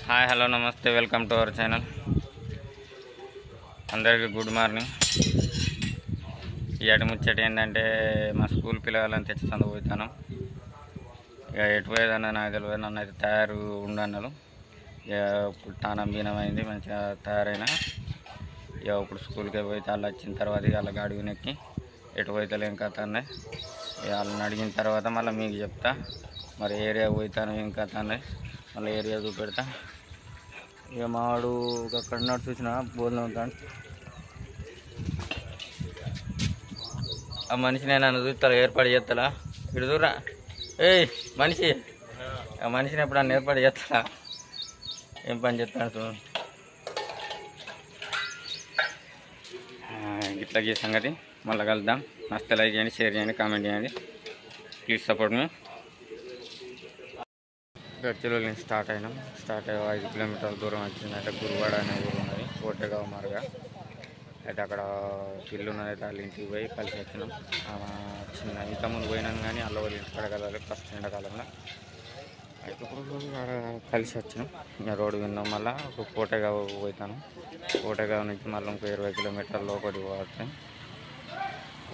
Hi hello నమస్తే welcome to our channel. అందరికీ good morning. ఇటు ముచ్చట ఏంటంటే మా స్కూల్ పిల్లగాళ్ళని తెచ్చుతాను పోతాను. ఇక ఎటు పోయేదన్నా నాకు తెలియదు. నన్ను అయితే తయారు ఉండన్నారు. ఇక ఇప్పుడు తానం బీనం అయింది, మంచిగా తయారైనా. ఇక ఇప్పుడు స్కూల్కి పోతే వాళ్ళు వచ్చిన తర్వాత ఇక వాళ్ళ గాడి నెక్కి ఎటు పోతాను ఏం కథ అన్నాయి. ఇక వాళ్ళని అడిగిన తర్వాత మళ్ళీ మీకు చెప్తా. మరి ఏరియా పోతాను ఏం కథ అన్నాయి, మళ్ళీ ఏరియా చూపెడతా. ఇక మావాడు అక్కడ ఉన్నాడు చూసిన బోధన అవుతాడు. ఆ మనిషిని నన్ను చూస్తా ఏర్పాటు చేస్తా. ఇటు చూరా ఏయ్ మనిషి, ఆ మనిషిని ఎప్పుడు నన్ను ఏర్పాటు చేస్తా. ఏం పని చేస్తాను చూ ఇట్లా ఈ సంగతి. మళ్ళీ కలుద్దాం. నచ్చితే లైక్ చేయండి, షేర్ చేయండి, కామెంట్ చేయండి. ప్లీజ్ సపోర్ట్ మీ. గడ్చిలో నుంచి స్టార్ట్ అయినాం. స్టార్ట్ అయ్యి 5 కిలోమీటర్ల దూరం వచ్చిందంటే గురువాడ అనే ఊరు ఉన్నది, కోటేగావ్ మార్గా. అయితే అక్కడ ఇల్లు ఉన్నది. అయితే వాళ్ళ ఇంటికి పోయి కలిసి వచ్చినాం. చిన్న ఇంత ముందు పోయినాను కానీ అల్ల వాళ్ళు ఇంటి కడ కలవాలి ఫస్ట్ ఎండాకాలంలో. అయితే ఇప్పుడు కలిసి వచ్చినాం. ఇంకా రోడ్డు విన్నాం. మళ్ళీ కోటేగావ్ పోతాను. కోటేగావ్ నుంచి మళ్ళీ ఇంకో 20 కిలోమీటర్లు ఒకటి పోతాయి.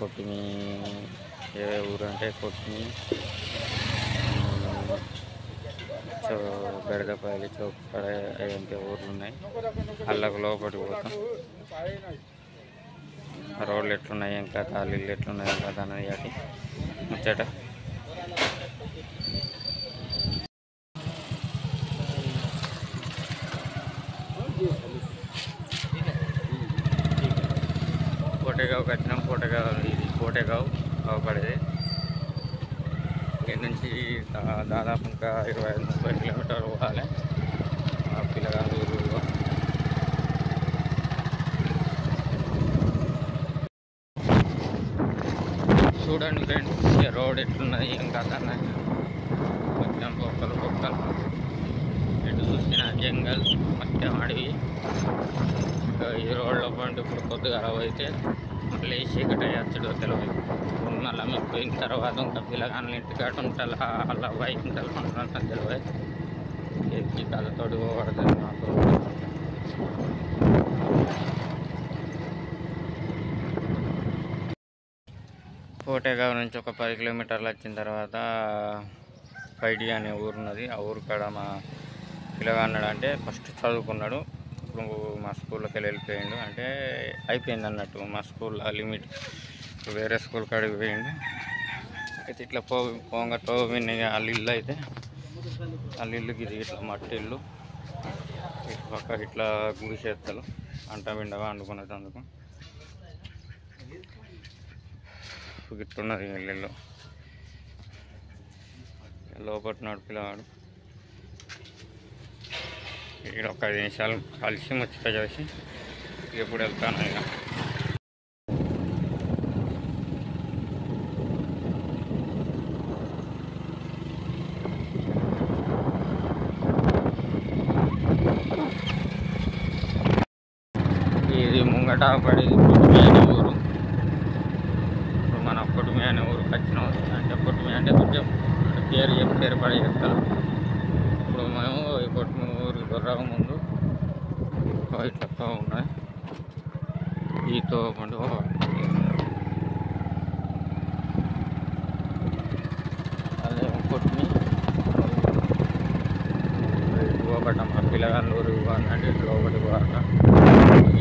కొట్టిమి ఏ ఊరు అంటే కొట్టిమి, బెడదపల్లి, చౌకడ అవంటే ఊర్లు ఉన్నాయి. అల్లకు లోపలికి పోతాం. రోడ్లు ఎట్లున్నాయి ఏం కథ, ఇల్లు ఎట్లున్నాయి ఏం కథ అనేది అటు ముచ్చట. కోటేగావ్కి వచ్చినాం. కోటేగావ్ అవపడేది. ఇక్కడ నుంచి దాదాపు ఇంకా 25-30 కిలోమీటర్లు పోవాలి. ఆ పిల్లగాళ్ళు ఊరులో చూడండి ఫ్రెండ్స్, రోడ్ ఎట్లున్నది ఏం కాదు అన్నది. మొత్తం బొక్కలు ఎటు చూసిన జంగల్, మొత్తం అడవి. ఈ రోడ్లో పంట ఇప్పుడు కొద్దిగా అయితే మళ్ళీ చీకటి అచ్చడో తెలియదు. మళ్ళీ మేము పోయిన తర్వాత ఇంకా పిల్లగాళ్ళ ఇంటికాడ ఉంటారు, అలా బయట ఉంటారు తెలియదు. ఎక్కి కళ్ళతోటి పోబడుతుంది మాకు. కోటేగావ్ నుంచి ఒక 10 కిలోమీటర్లు వచ్చిన తర్వాత పైడి అనే ఊరు ఉన్నది. ఆ ఊరు కాడ మా పిల్లగాన్నాడు అంటే ఫస్ట్ చదువుకున్నాడు. ఇప్పుడు మా స్కూల్లోకి వెళ్ళిపోయిండు. అంటే అయిపోయింది అన్నట్టు మా స్కూల్లో లిమిట్. వేరే స్కూల్ కాడికి పోయిండు. అయితే ఇట్లా పోగా తోవిని వాళ్ళ ఇల్లు. అయితే వాళ్ళ ఇల్లుకి ఇది ఇట్లా మట్టి ఇల్లు. ఇటు పక్క ఇట్లా గుడిసేత్తలు అంట బిండగా వండుకునేది. అందుకు గిట్టున్నది ఇల్లు. లోపట్టినాడు పిల్లవాడు. ఇక్కడ ఒక 5 నిమిషాలు కలిసి ముచ్చట చేసి ఎప్పుడు వెళ్తాను. ఇక ఇది ముంగట పడేది కొట్టుమి అనే ఊరు. ఇప్పుడు మన కొట్టుమి అనే ఊరికి వచ్చినాం. అంటే కొట్టుమి అంటే కొంచెం పేరు పడే చెప్తాను. ఇప్పుడు మేము ఈ కొట్టుమి ఊరికి దొరక ముందు ఇట్లా ఉన్నాయి. ఈ తోపండి అదే కొట్టుమి పోబట్ట. మా పిల్లగాళ్ళు ఊరు అంటే లోపలి పోవాట.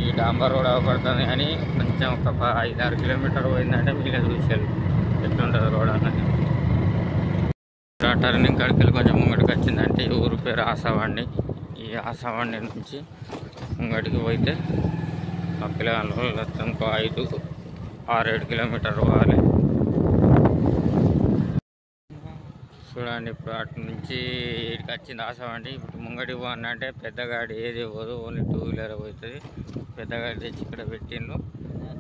ఈ డాంబర్ రోడ్ అవపడుతుంది కానీ కొంచెం ఒక 5-6 కిలోమీటర్ పోయిందంటే మీరే చూసేది ఎట్లుంటుంది రోడ్ అన్నది. టర్నింగ్ కాడికి కొంచెం ముంగడికి వచ్చిందంటే ఈ ఊరు పేరు ఆసావండి. ఈ ఆసావండి నుంచి ముంగడికి పోతే మా పిల్లగాళ్ళు ఇంకో 5-6-7 కిలోమీటర్లు పోవాలి. చూడండి ఇప్పుడు అటు నుంచి ఇక్కడికి వచ్చింది ఆసావండి. ఇప్పుడు ముంగడికి పోవాలంటే పెద్ద గాడి ఏది పోదు, ఓన్లీ 2 వీలర్ పోతుంది. పెద్ద గాడి తెచ్చి ఇక్కడ పెట్టిండ్రు.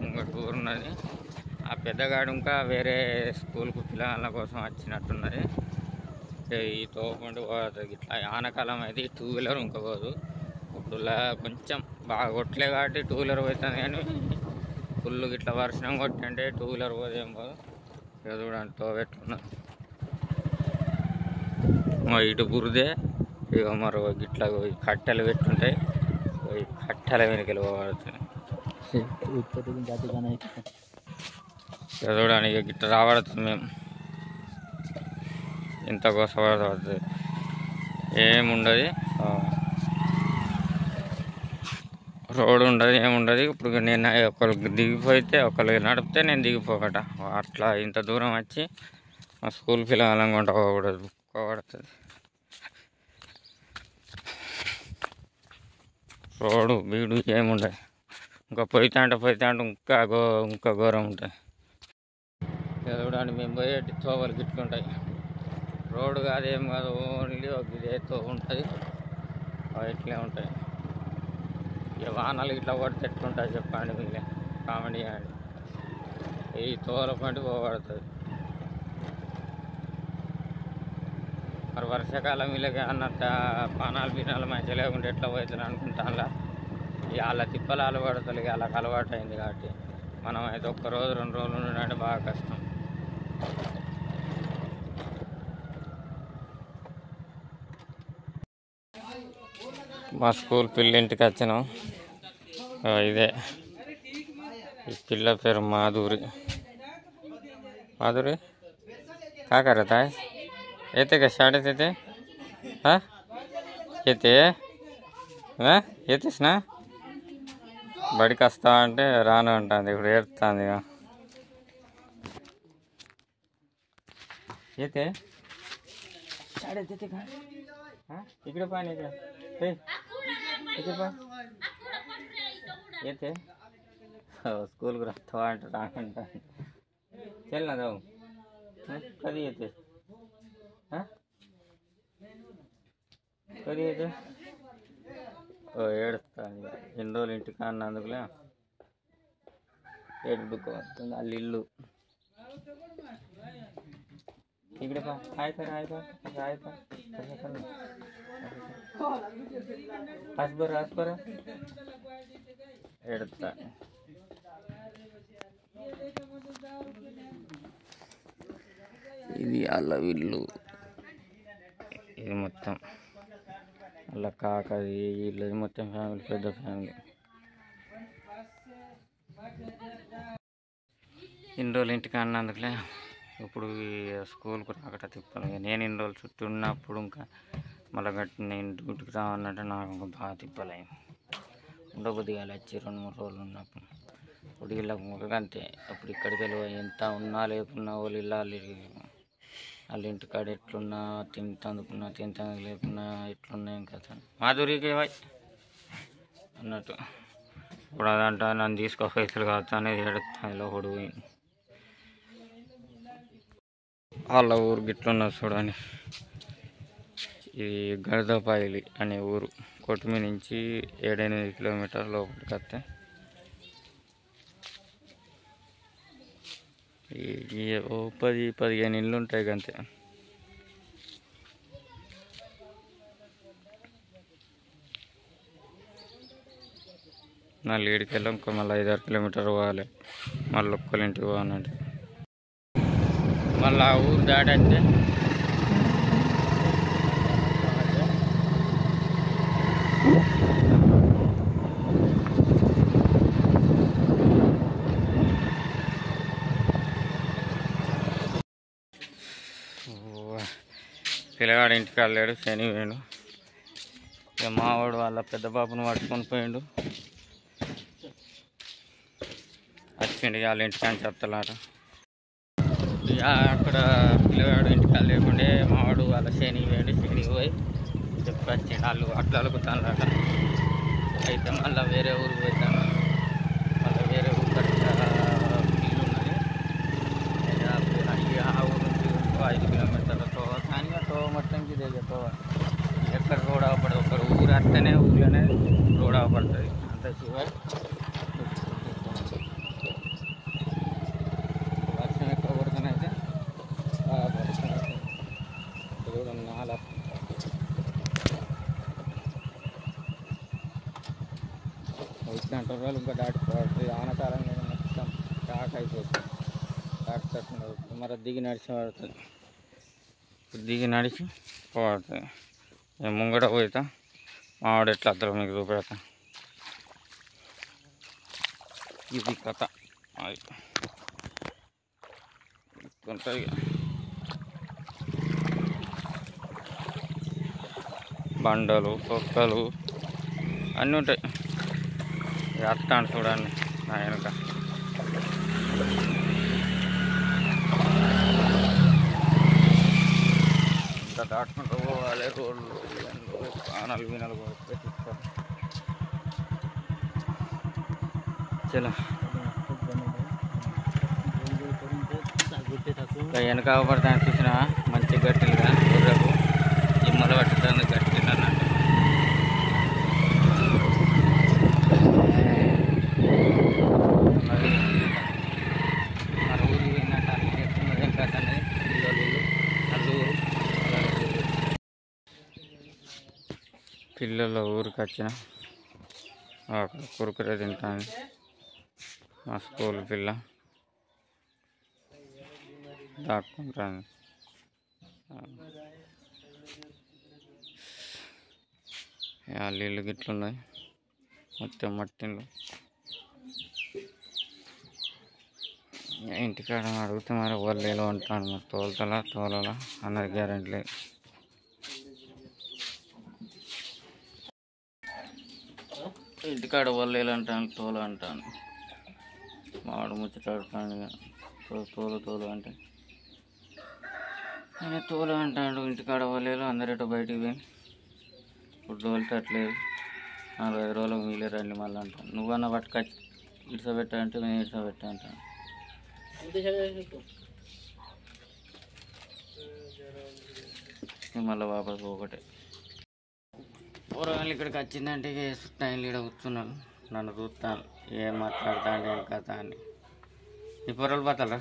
ముంగడి ఊరు ఉన్నది. ఆ పెద్ద గాడి ఇంకా వేరే స్కూల్కు పిల్లల కోసం వచ్చినట్టున్నది. ఈ తోపండి పోతుంది. ఇట్లా ఆనకాలం అయితే 2 వీలర్ ఇంకా పోదు. ఇప్పుడు కొంచెం బాగా కొట్టలే కాబట్టి 2 వీలర్ పోతుంది. కానీ ఫుల్ ఇట్లా వర్షం కొట్టంటే 2 వీలర్ పోదేం పోదు. ఇక చూడండి తోవెట్టుకున్నది. ఇటు బురదే ఇక మరో గిట్లా కట్టెలు పెట్టుంటాయి, కట్టెల వెనుకలు పోబడుతుంది. చూడడానికి గిట్ట రాబడుతుంది. మేము ఇంత కోసపడుతుంది ఏముండదు, రోడ్డు ఉండదు, ఏముండదు. ఇప్పుడు నేను ఒకరికి దిగిపోతే ఒకరికి నడిపితే నేను దిగిపోకట, అట్లా ఇంత దూరం వచ్చి మా స్కూల్ పిల్లలంగా ఉండకూడదు, పోబడుతుంది. రోడ్డు బీడు ఏముండదు, ఇంకా పోయితే ఇంకా ఘోరం ఉంటుంది. చూడండి మేము పోయేటి తోవలు గిట్లుంటాయి, రోడ్డు కాదు ఏం కాదు, ఓన్లీ ఒక ఇదేతో ఉంటుంది, ఇట్లే ఉంటాయి. ఇక వాహనాలు ఇట్లా కొడితే ఎట్లుంటుంది చెప్పండి, వీళ్ళే కామెడీ అండి. ఈ తోల పంటి పోబడుతుంది. మరి వర్షాకాలం వీళ్ళకి అన్నట్ట పానాలు మంచిగా లేకుంటే ఎట్లా పోతుంది అనుకుంటాను. వాళ్ళ తిప్పలు అలవాడుతుంది, వాళ్ళకి అలవాటు అయింది కాబట్టి మనం అయితే 1 రోజు 2 రోజులు ఉండాలంటే బాగా కష్టం. మా స్కూల్ పిల్ల ఇంటికి వచ్చినాం. ఇదే ఈ పిల్ల పేరు మాధురి. కాకర తాయ్ ఏతే का शाळेत येते येते येतेस ना, బడికి వస్తా అంటే రాను అంటుంది. ఇప్పుడు ఏడుస్తుంది. येते शाळेत येते का? इकडे पाहा इकडे इकडे पहा येते. हो स्कूलवर राहतो अंट राहता. चल ना जाऊ. कधी येते? कधी येते? ఏడుస్తుంది. ఎన్ని రోజులు ఇంటికి అన్నందుకులే ఏడుపుకు వస్తుంది. వాళ్ళ ఇల్లు इकडे पहा. हाय कर हस बरं एडता. ఇది వాళ్ళ ఇల్లు, ఇది మొత్తం వాళ్ళ కాకది వీళ్ళది మొత్తం ఫ్యామిలీ, పెద్ద ఫ్యామిలీ. ఇన్ని రోజులు ఇంటికి అన్నందుకులే ఇప్పుడు స్కూల్కి రాకట తిప్పాను. నేను ఇన్ని రోజులు చుట్టూ ఉన్నప్పుడు ఇంకా మళ్ళీ గట్టి నేను డ్యూటీకి రావాలంటే నాకు ఇంకా బాగా తిప్పలేము. ఉండబుద్ధి కాదు వచ్చి 2-3 రోజులు ఉన్నప్పుడు. ఇప్పుడు వీళ్ళకి అంతే. అప్పుడు ఇక్కడికి వెళ్ళి ఎంత ఉన్నా లేకున్నా వాళ్ళు వెళ్ళాలి. వాళ్ళ ఇంటికాడ ఎట్లున్నా తింతందుకున్నా తింతందుకు లేకున్నా ఎట్లున్నా ఇంకా మాధురికి అన్నట్టు. ఇప్పుడు అదంట నన్ను తీసుకో పైసలు కావచ్చు అనేది ఏడుస్తాను. ఒకడు వాళ్ళ ఊరు గిట్లున్నది చూడండి. ఇది గరదపాయలి అనే ఊరు. కొట్టుమి నుంచి 7-8 కిలోమీటర్ల లోపలికి వస్తే ఓ 10-15 ఇళ్ళు ఉంటాయి అంతే. మళ్ళీ 7కి వెళ్ళాం, ఇంకో మళ్ళీ 5-6 కిలోమీటర్లు పోవాలి. మళ్ళీ ఒక్కళ్ళ ఇంటికి పోవాలంటే మళ్ళీ ఆ ఊరు దాటంటే పిల్లగాడు ఇంటికి వెళ్ళాడు, శని పోయాడు. ఇక మావాడు వాళ్ళ పెద్ద బాబును పట్టుకొని పోయిండు. వచ్చిండు వాళ్ళ ఇంటికాని చెప్తలాట. ఇక అక్కడ పిల్లగాడు ఇంటికి లేకుండే మావాడు వాళ్ళ శని పోయాడు. శని పోయి చెప్పి వచ్చిండు. వాళ్ళు అట్లా అలుగుతానట. అయితే మళ్ళీ వేరే ఊరికి పోతాను. మళ్ళీ వేరే ఊరు ఇల్లు ఉన్నది. ఆ ఊరు నుంచి 5 కిలోమీటర్ల కానీ మొత్తం ఇదే ఎక్కడ రోడ్ అవపడదు. ఒకరు ఊరు వస్తేనే ఊర్లోనే రోడ్ అవపడుతుంది. అంత చివరి వర్షం ఎక్కువ కొడుతున్నైతే చూడండి. 4 వచ్చినట్టు ఇంకా దాటిపోతుంది. ఆనకాలం మొత్తం స్టార్ట్ అయిపోతుంది. దాటుతుంది. మరి దిగి నడిచి పడుతుంది. దిగి నడిచి పోతుంది. ముంగట పోయితా మావాడు ఎట్లా అద్దరు మీకు చూపెడతా. ఇది కథ అది ఉంటుంది. బండలు తొక్కలు అన్నీ ఉంటాయి. అత్తాను చూడండి నా వెనక. ఇంకా దాటుకుంటూ పోవాలి. రోడ్లు ఆనలు వినలు పెట్టిస్తారు. చలో వెనక పడతాను చూసిన మంచి గట్టిలుగా గుర్రకు జిమ్మలు పట్టుతాను గట్టిలు అన్నట్టు. మన ఊరు ఏంటంటే అన్ని చెప్తున్నది ఏం కథ అనేది అల్లూరు పిల్లల ఊరికి వచ్చిన అక్కడ కురుకురే తింటాను. మా స్కూల్ పిల్ల దాక్కుంటాను. నీళ్ళు గిట్లున్నాయి మొత్తం మట్టిలో. ఇంటికాడ అడిగితే మరి వాళ్ళు ఎలా ఉంటాను మరి తోలలా అన్నది గ్యారెంటీ లేదు. ఇంటికాడ వాళ్ళు ఎలా అంటాను తోల అంటాను. మావాడు ముచ్చటాడుతాను తోలు అంటే ఆయన తోలు అంటాడు. ఇంటికాడ వాళ్ళు అందరిటో బయటికి పోయి ఇప్పుడు తోలుతట్లేదు. 4-5 రోజులకు మీలే రండి మళ్ళీ అంటాను. నువ్వన్నా పట్టుకొచ్చి ఇడ్సబెట్టా అంటే మేము ఇడ్సబెట్టా అంటాను. మళ్ళీ వాపస్ ఒకటే పూరగాళ్ళు ఇక్కడికి వచ్చిందంటే టైంలు ఇక్కడ కూర్చున్నాను. నన్ను చూస్తాను ఏం మాట్లాడతాను ఏం కథ అని. నీ పొరలు బతలరా?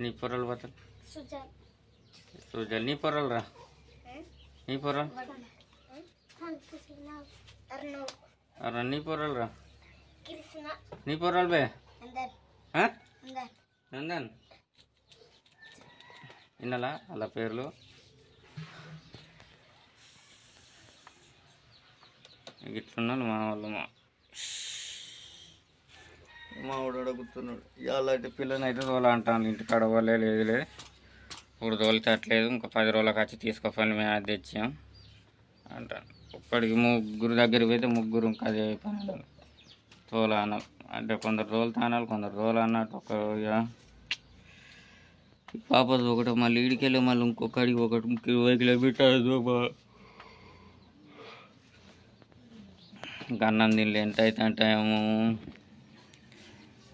నీ పొరలు బతలు సుజల్ నీ పొరలు రా. నీ పొరలు అరా నీ పొరలు రా. నీ పొరలు బే నందన్ విన్నాలా అలా పేర్లు. ఇట్లున్నాను మా వాళ్ళు మా వాడు అడుగుతున్నాడు. అలాంటి పిల్లని అయితే తోల అంటాను. ఇంటికాడ వాళ్ళే లేదు ఇప్పుడు తోలితట్లేదు. ఇంకా 10 రోజులకు వచ్చి తీసుకోపని మేము అది తెచ్చాం అంటాను. ఒక్కడికి 3 దగ్గరికి పోతే 3 ఇంకా అదే పని తోల అన్నాం అంటే కొందరు తోలుతానాలు కొందరు తోల అన్నట్టు. ఒక పాపది ఒకటి మళ్ళీ ఈడికెళ్ళి మళ్ళీ ఇంకొకడికి 20 కిలోమీటర్లు ఇంకా అన్నం తినలే. ఎంత అయితే అంటే ఏమో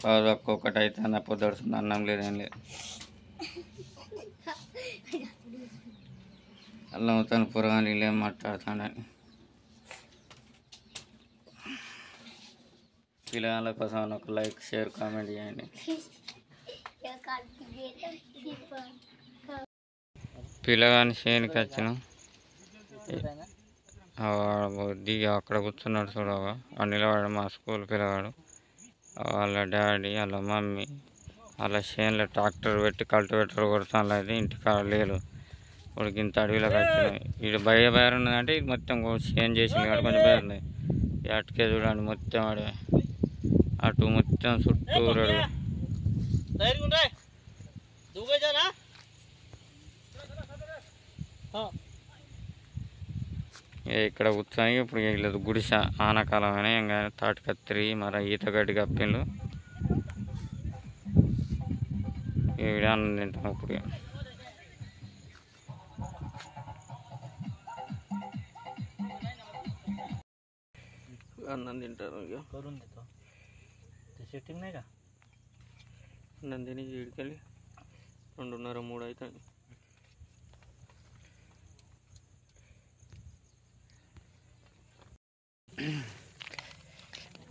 1 అయితే నా పొద్దుడుతుంది. అన్నం లేదేం లేదు. అల్లం అవుతాను పురగాని ఏం మాట్లాడుతాడని. పిల్లల కోసం ఒక లైక్ షేర్ కామెంట్ చేయండి. పిల్లగాని చేయనికి వచ్చిన దిగి అక్కడ కూర్చున్నాడు చూడగా. నిలబడి మా స్కూల్ పిల్లగాడు వాళ్ళ డాడీ వాళ్ళ మమ్మీ వాళ్ళ చేనులో ట్రాక్టర్ పెట్టి కల్టివేటర్ కొడతాను. అది ఇంటికాడ లేదు. ఇప్పుడు ఇంత అడవిలోకి వచ్చినాయి. ఇది బయట ఉన్నదంటే ఇది మొత్తం చేను చేసింది కాబట్టి కొంచెం బయట ఉన్నాయి. అటుకే చూడండి మొత్తం అడవి. అటు మొత్తం చుట్టూరు అడవి. ఇక్కడ కూర్చొని ఇప్పుడు వీళ్ళది గుడిస ఆనకాలమైన ఇంకా తాటి కత్తిరి మరి ఈతగడ్డి కప్పిండ్లు. ఈవిడ అన్నం తింటాం. ఇప్పుడు అన్నం తింటారు. ఇక అన్నం తిని ఈడికెళ్ళి 2:30-3 అవుతుంది.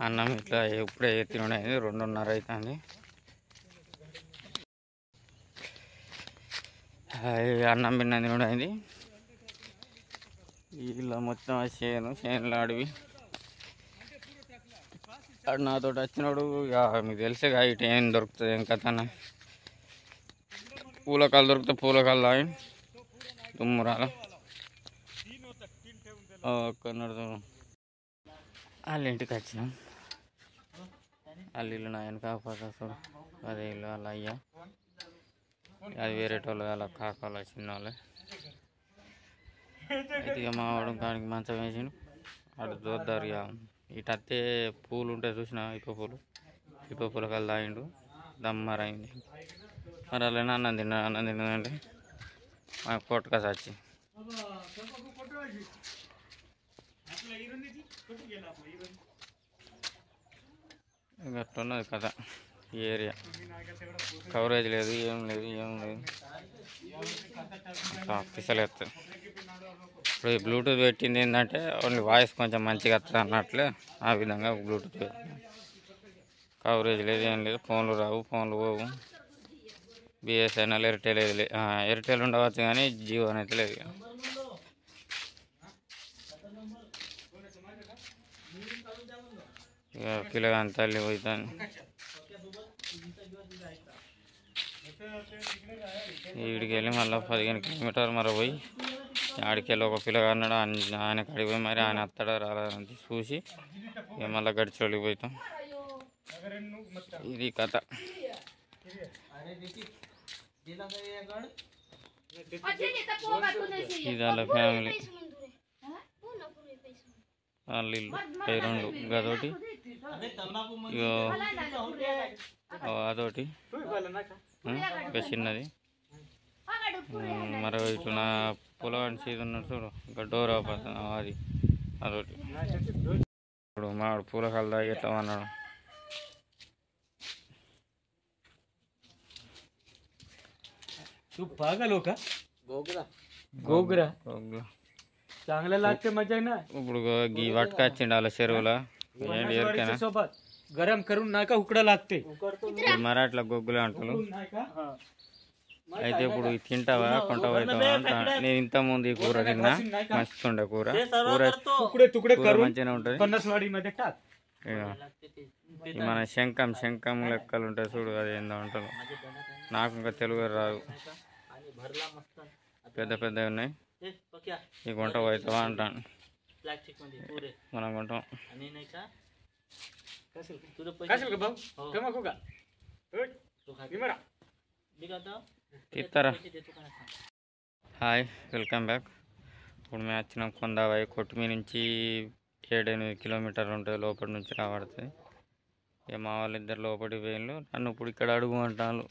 అన్నం ఇట్లా ఎప్పుడే తినడైంది 2:30 అవుతుంది. అన్నం బిన్న తినడైంది. ఇలా మొత్తం చేనులో అడవి. అడు నాతో వచ్చినాడు. ఇక మీకు తెలిసేగా ఇటు ఏం దొరుకుతుంది ఏం కథ. పూలకాయలు దొరికితే పూలకాయలు తాగి దుమ్మురాల కన్నడ వాళ్ళ ఇంటికి వచ్చినాం. వాళ్ళ ఇల్లు నా వెనక చూడు, అదే ఇల్లు వాళ్ళ అయ్యా, అది వేరే వాళ్ళు వాళ్ళ కాకాల చిన్న వాళ్ళే. అయితే ఇక మా వాడు కాడికి మంచం వేసిండు, అటు చూద్దారు. ఇక ఇటు అత్తే పూలు ఉంటాయి చూసిన, ఇప్ప పూల కళ్ళు తాగిండు, దమ్మరైంది. మరి అలానే అన్నం తిన్నదంటే మా కొట్టుక చచ్చి అట్లున్నది కథ. ఈ ఏరియా కవరేజ్ లేదు, ఏం లేదు. పిసలేస్తుంది. ఇప్పుడు ఈ బ్లూటూత్ పెట్టింది ఏంటంటే ఓన్లీ వాయిస్ కొంచెం మంచిగా వస్తుంది అన్నట్లే, ఆ విధంగా బ్లూటూత్ పెట్టింది. కవరేజ్ లేదు, ఏం లేదు, ఫోన్లు రావు, ఫోన్లు పోవు. బిఎస్ఎన్ఎల్, ఎయిర్టెల్ ఎయిర్టెల్ ఉండవచ్చు కానీ జియో అనేది లేదు. ఇక పిల్లగాని తల్లి పోతాను. వీడికి వెళ్ళి మళ్ళీ 15 కిలోమీటర్లు మరి పోయి ఆడికి వెళ్ళి ఒక పిల్లగా అన్నాడు, ఆయన కాడికి పోయి మరి ఆయన అత్తడా రాలని చూసి ఇక మళ్ళీ గడిచోళ్ళకి పోతాం. ఇది కథ. ఇది వాళ్ళ ఫ్యామిలీ, వాళ్ళ ఇల్లు రెండు గదోటి, ఇగో అదొకటి ఇంకా చిన్నది. మరో ఇటు నా పొలం సీజన్ ఉన్నట్టు చూడు, ఇంకా డోర్ అది అదొకటి. ఇప్పుడు మాడు పూల కలదా ఎట్లా అన్నాడు. గోగురా चांगलं लागते मजा ना. ఇప్పుడు గీ పట్టుకొచ్చిండు వాళ్ళ చెరువులో, గరం కरून నాక ఉక్కడ लागते. మరాఠీలో గొగ్గులు అంటారు. అయితే ఇప్పుడు తింటావా కొంటావా అంటా. నేను ఇంత ముందు ఈ కూర తిన్నా, మస్తుండే కూర మంచిగానే ఉంటుంది. మన శంఖం లెక్కలు ఉంటాయి చూడు, అది ఏందో అంటారు. నాకు ఇంకా తెలుగు రాదు, పెద్దవి ఉన్నాయి. ఈ గుంట అవుతావా అంటాను. మనం కొంటాం. తీస్తారా? Hi, welcome back. ఇప్పుడు మేము వచ్చినాం కొందాబాయి. కొట్టుమీ నుంచి 7-8 కిలోమీటర్లు ఉంటుంది, లోపలి నుంచి రాబడుతుంది. ఇక మా వాళ్ళు ఇద్దరు లోపలికి పోయిన్లు, నన్ను ఇప్పుడు ఇక్కడ అడుగు అంటాను.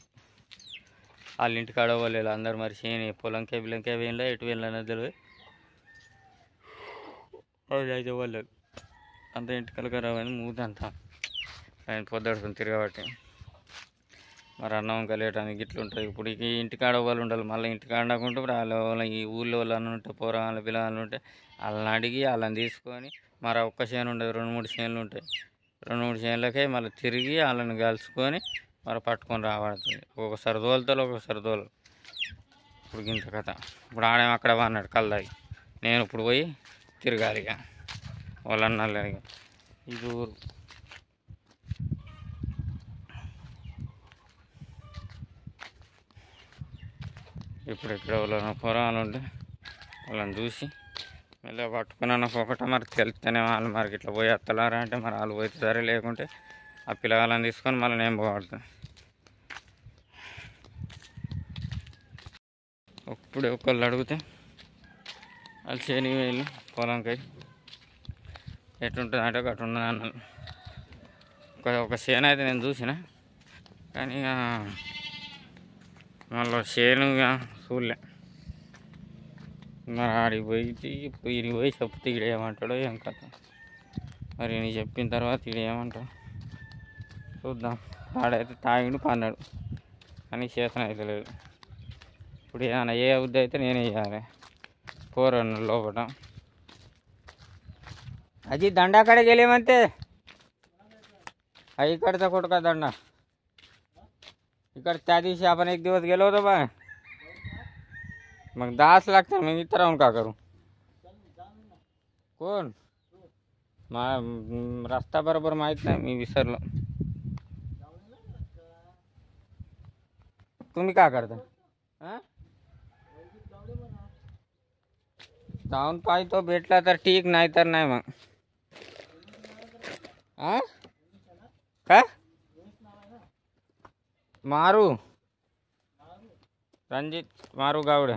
వాళ్ళ ఇంటికి అడగలేదు అందరు. మరి చేని పొలంకే వేయంలో ఎటు వెళ్ళిన తెలియదు. అయితే వాళ్ళు అంత ఇంటికలగా రావని మూతంతా ఆయన పొద్దుడుతుంది తిరగబట్టి. మరి అన్నం కలియటానికి ఇట్లా ఉంటుంది. ఇప్పుడు ఈ ఇంటికాడ వాళ్ళు ఉండాలి, మళ్ళీ ఇంటికాడ ఆడకుంటే వాళ్ళ ఈ ఊళ్ళో వాళ్ళు ఉంటే పోరాళ్ళు పిల్లలు ఉంటే వాళ్ళని అడిగి వాళ్ళని తీసుకొని మరి ఒక్క చేను ఉండదు, 2-3 చేనులు ఉంటాయి. 2-3 చేనులకే మళ్ళీ తిరిగి వాళ్ళని కలుసుకొని మరి పట్టుకొని రాబడుతుంది. ఒకసారి ఒకసారి తోలు. ఇప్పుడు ఇంత కథ. ఇప్పుడు ఆడేమో అక్కడ అన్నాడు కల్దాయి. నేను ఇప్పుడు పోయి తిరగాలి. ఇక వాళ్ళు అన్నారు ఇక ఇది ఊరు. ఇప్పుడు ఇక్కడ వాళ్ళ పొరాలు ఉంటే వాళ్ళని చూసి మళ్ళీ పట్టుకున్నాను ఒకట. మరి తెలుస్తేనే వాళ్ళు మరి ఇట్లా పోయి ఎత్తలారా అంటే మరి వాళ్ళు పోతే సరే, లేకుంటే ఆ పిల్లగాళ్ళని తీసుకొని మళ్ళీ నేను పోగలుగుతాను. ఇప్పుడే ఒకళ్ళు అడిగితే వాళ్ళు చేని వేళ్ళు పొలంకాయ ఎట్లుంటుంది అంటే అటు ఉన్నది అన్నాను. ఒక చేను అయితే నేను చూసిన, కానీ ఇక మళ్ళీ చేను చూడలే. మరి ఆడికి పోయి చెప్తే ఈడ ఏమంటాడో ఏం కథ. మరి నేను చెప్పిన తర్వాత ఈడ ఏమంటాడు చూద్దాం. ఆడైతే తాగిండు పన్నాడు, కానీ చేతన అయితే లేదు. ఇప్పుడు ఏమైనా ఏ అవుద్ది అయితే నేనే చేయాలి. పోరన్న లోపల అజీ దండ కಡೆಗೆ गेलेमंते आई इकडचा कोटका दंडा इकड. त्या दिवशी आपण एक दिवस गेलो होतो बा, मग 10 लागतात. मग इथं राहून का करू? कोण रस्ता बरोबर माहित नाही, मी विसरलो. तुम्ही काय करता? जाऊन पाहतो भेटला तर ठीक नाही तर नाही मग काय मारू రంజిత్ మారు గౌడ్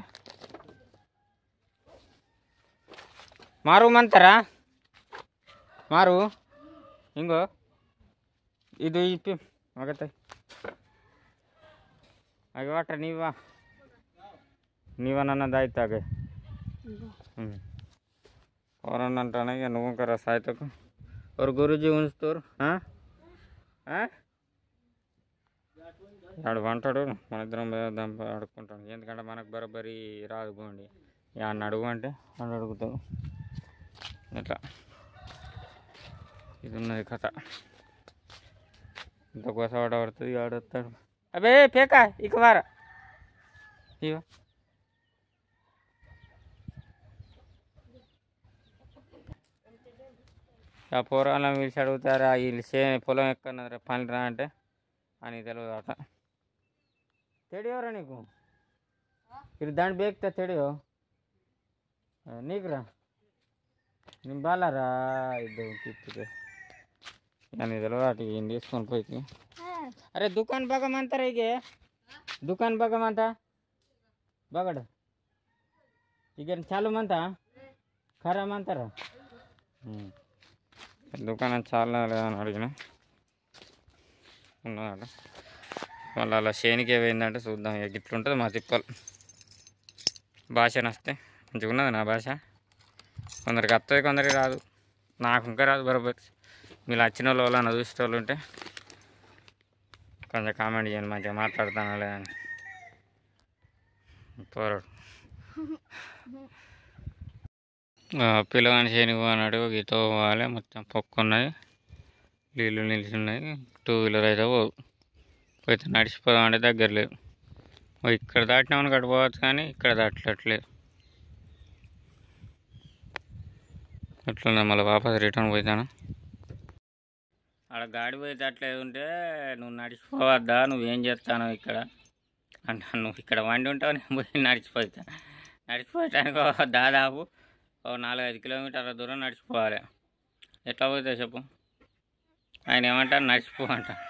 మారు మంతరా మారు ఇంగో ಇದು ಇಪ್ಪಿ ಆಗತ್ತೆ ಹಾಗೆ ವಾಟ ನೀವ ನನ್ನದಾಯ್ತಾಗೆ ఎవరన్నా అంటానే ఇక నువ్వు ఇంకా సాయితకు ఒక గురుజీ ఉంచుతారు ఆడు వంటాడు మన ఇద్దరం అడుక్కుంటాం ఎందుకంటే మనకు బరబరి రాదు పోండి అన్న అడుగు అంటే అని అడుగుతావు ఇట్లా ఇది ఉన్నది కథ ఇంత కోసవాడ పడుతుంది ఆడొస్తాడు అబే పేక ఇక వారా ఇవ ఆ పోరాలను పిలిచి అడుగుతారా వీళ్ళు పొలం ఎక్కడన్నారా పని రా అంటే అని తెలియదు అట తెడియోరా నీకు ఇది దాని బేక్తా తెడియో నీకురా నేను బాలారా ఇద్దరు కిట్టుకే అని తెలియదు అటు ఏం తీసుకొని పోయి అరే దుకాన్ బగమంటారా ఇక దుకాన్ బగమంట బగడ ఇక చాలు మంత ఖరాబ్ అంటారా దుకాణం చాలా లేదని అడిగిన ఉన్నదట మళ్ళీ అలా చేనికి ఏమైందంటే చూద్దాం ఇక గిట్లుంటుంది మా తిప్పలు భాష నస్తే మంచిగా ఉన్నది నా భాష కొందరికి వస్తుంది కొందరికి రాదు నాకు ఇంకా రాదు బరోబర్ మీరు వచ్చిన వాళ్ళు వాళ్ళని చూసే వాళ్ళు ఉంటే కొంచెం కామెంట్ చేయండి మంచిగా మాట్లాడుతాను లేదని పోరాడు పిల్లగాని చేనికి అన్నాడు గీత పోవాలి మొత్తం పొక్కున్నది నీళ్ళు నిలిచిన్నాయి 2 వీలర్ అయితే పోదు పోతే నడిచిపోదాం అంటే దగ్గర లేదు ఇక్కడ దాటినామని గడిపోవచ్చు కానీ ఇక్కడ దాటట్లేదు అట్లా మళ్ళీ వాపస్ రిటర్న్ పోతాను ఆడ గాడి పోయి అట్లేదు ఉంటే నువ్వు నడిచిపోవద్దా నువ్వేం చేస్తాను ఇక్కడ అంటే నువ్వు ఇక్కడ వండి ఉంటావు నేను పోయి నడిచిపోయటానికి దాదాపు 4-5 కిలోమీటర్ల దూరం నడిచిపోవాలి ఎట్లా పోతే చెప్పు ఆయన ఏమంటారు నడిచిపో అంటారు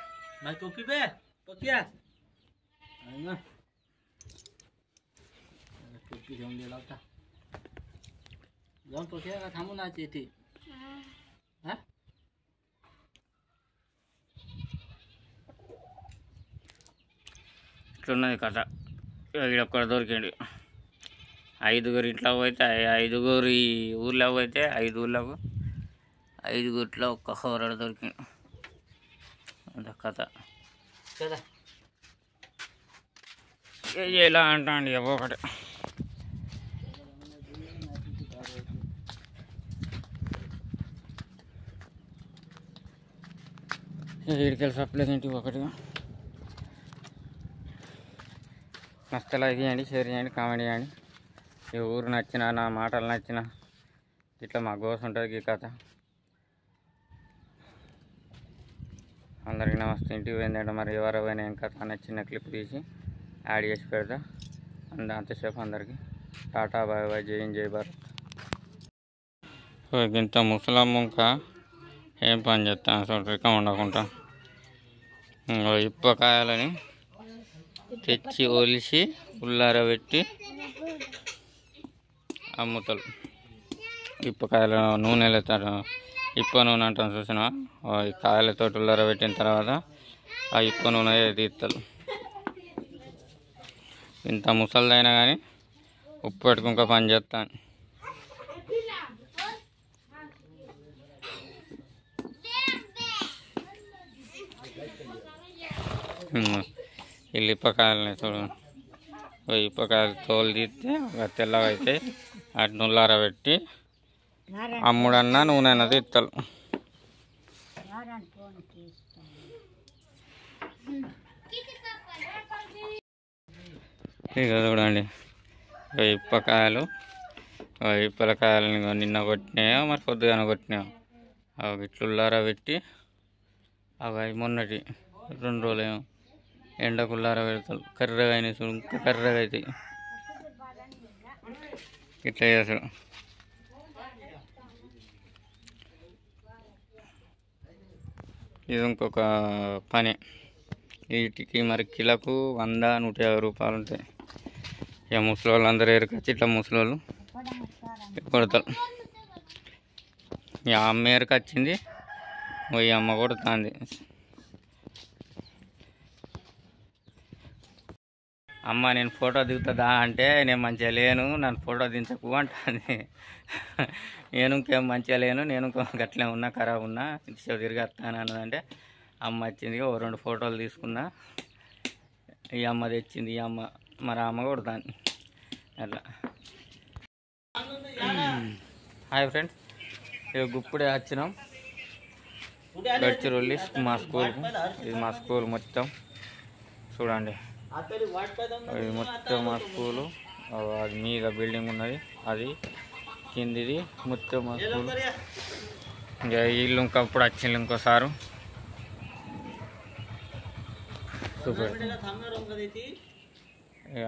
ఇట్లున్నది కథ ఇక్కడ దొరికిండు 5 ఇంట్లో పోతే 5 ఊర్లో పోతే 5 ఊర్లకు 5 ఒక్క హోరడు దొరికిండు అంత కథ కదా ఎలా అంటాండి ఒకటి వీడికెళ్ళి సప్లై ఇంటికి ఒకటిగా నచ్చ లైక్ చేయండి షేర్ చేయండి కామెంట్ చేయండి ఈ ఊరు నచ్చిన నా మాటలు నచ్చిన ఇట్లా మా గోస ఉంటుంది ఈ కథ అందరికీ నమస్తే ఇంటికి పోయిందంటే మరి ఎవరైనా ఏం కథ అనే చిన్న క్లిప్ తీసి యాడ్ చేసి పెడతా అంతసేపు అందరికీ టాటా బాయ్ బాయ్ జై భారత్ ఇంత ముసలమ్మ ఇంకా ఏం పని చేస్తాను చూడరిక ఉండకుండా ఇప్పకాయలని తెచ్చి ఒలిసి ఉల్లారబెట్టి అమ్ముతారు ఇప్పకాయల నూనెలు ఇప్ప నూనె అంటాను చూసిన కాయలతో ఉల్లారబెట్టిన తర్వాత ఆ ఇప్ప నూనె తీస్తారు ఇంత ముసలిదైనా కానీ ఉప్పు పెట్టుకు పని చేస్తాను వీళ్ళు ఇప్పకాయలని చూడండి ఇప్పకాయలు తోలు తీస్తే తెల్లగా అయితే అటు నుల్లారబెట్టి అమ్ముడన్నా నూనె అన్నది ఇత్తలు ఇక చూడండి ఇప్పకాయలు ఇప్పలకాయలని నిన్న కొట్టినాయో మరి పొద్దుగానే కొట్టినాయో అవి ఇట్లుల్లారబెట్టి అవి మొన్నటి 2 రోజులేమో ఎండకుల్లార పెడతారు కర్రగా అయినాయి చూడు ఇంకా కర్రగా అవుతాయి ఇట్లా చేస్తాడు ఇది ఇంకొక పని. వీటికి మరి కిలోకు 100-150 రూపాయలు ఉంటాయి. ఇక ముసలి వాళ్ళు అందరూ ఎరుకొచ్చి ఇట్లా ముసలి వాళ్ళు కొడతారు. ఇక అమ్మ ఎరుకొచ్చింది, ఈ అమ్మ కొడుతుంది. అమ్మ నేను ఫోటో దిగుతుందా అంటే నేను మంచిగా లేను, నన్ను ఫోటో దించకు అంటుంది. నేను ఇంకేం మంచిగా లేను, నేను గట్లే ఉన్నా, ఖరాబ్ ఉన్నా, ఇంతసేపు తిరిగి వస్తాను అన్నదంటే అమ్మ వచ్చింది. 2 ఫోటోలు తీసుకున్నా. ఈ అమ్మ తెచ్చింది, ఈ అమ్మ మరి అమ్మ కొడుతుంది అట్లా. హాయ్ ఫ్రెండ్స్, ఇక ఇప్పుడే వచ్చినాం గడ్చిరోలి మా స్కూల్కు. ఇది మా స్కూల్ మొత్తం చూడండి, ఇది మొత్తం మా స్కూలు. అది మీద బిల్డింగ్ ఉన్నది, అది కిందిది మొత్తం మా స్కూల్. ఇంకా వీళ్ళు ఇంకప్పుడు వచ్చింది ఇంకోసారు. సూపర్. ఇక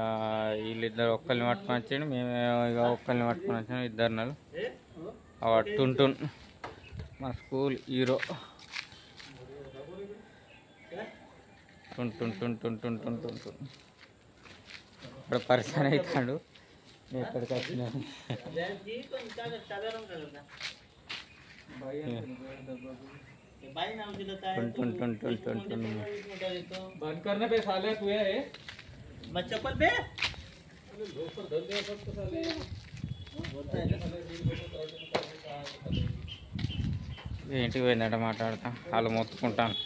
వీళ్ళిద్దరు ఒక్కరిని పట్టుకొని వచ్చాడు, మేము ఇక ఒక్కరిని పట్టుకొని వచ్చాము. 2 నెలలు టుంటున్ మా స్కూల్ హీరో. ఇప్పుడు పరిచయం అవుతాడు. నేను ఇక్కడికి వచ్చినాను. ఇంటికి పోయిందట మాట్లాడతా, వాళ్ళు మొత్తుకుంటాను.